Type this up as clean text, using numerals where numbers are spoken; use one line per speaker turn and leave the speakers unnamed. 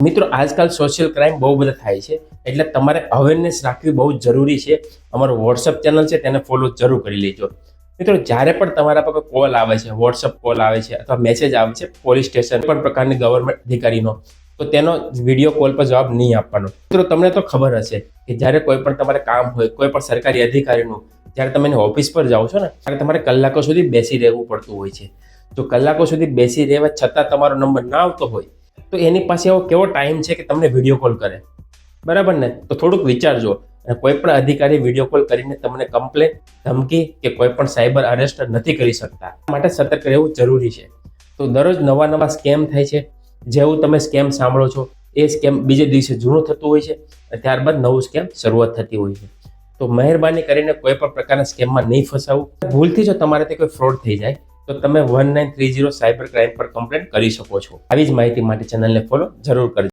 મિત્રો આજકાલ social crime બહુ બધા થાય છે, એટલે તમારે અવેરનેસ રાખવી બહુ જરૂરી છે. અમારું વોટ્સઅપ ચેનલ છે તેને ફોલો જરૂર કરી લેજો. મિત્રો જ્યારે પણ તમારા પર કોલ આવે છે, વોટ્સઅપ કોલ આવે છે અથવા મેસેજ આવે છે પોલીસ સ્ટેશન પણ પ્રકારની ગવર્મેન્ટ અધિકારીનો, તો તેનો વિડીયો કોલ પર જવાબ નહીં આપવાનો. મિત્રો તમને તો ખબર હશે કે જ્યારે કોઈ પણ તમારે કામ હોય, કોઈ પણ સરકારી અધિકારીનું, જ્યારે તમે એની ઓફિસ પર જાઓ છો ને, ત્યારે તમારે કલાકો સુધી બેસી રહેવું પડતું હોય છે. જો કલાકો સુધી બેસી રહેવા છતાં તમારો નંબર ના આવતો હોય તો એની પાસે એવો કેવો ટાઈમ છે કે તમને વિડીયો કોલ કરે, બરાબર ને? તો થોડુંક વિચારજો. અને કોઈ પણ અધિકારી વિડીયો કોલ કરીને તમને કમ્પ્લેન, ધમકી કે કોઈ પણ સાયબર અરેસ્ટ નથી કરી શકતા. માટે સતર્ક રહેવું જરૂરી છે. તો દરરોજ નવા સ્કેમ થાય છે. જેવું તમે સ્કેમ સાંભળો છો એ સ્કેમ બીજે દિવસે જૂનું થતું હોય છે, ત્યારબાદ નવું સ્કેમ શરૂઆત થતી હોય છે. તો મહેરબાની કરીને કોઈ પણ પ્રકારના સ્કેમમાં નહીં ફસાવું. ભૂલથી જો તમારાથી કોઈ ફ્રોડ થઈ જાય તો તમે 1930 સાયબર ક્રાઇમ પર કમ્પ્લેન કરી શકો છો. આવી જ માહિતી માટે ચેનલને ફોલો જરૂર કરજો.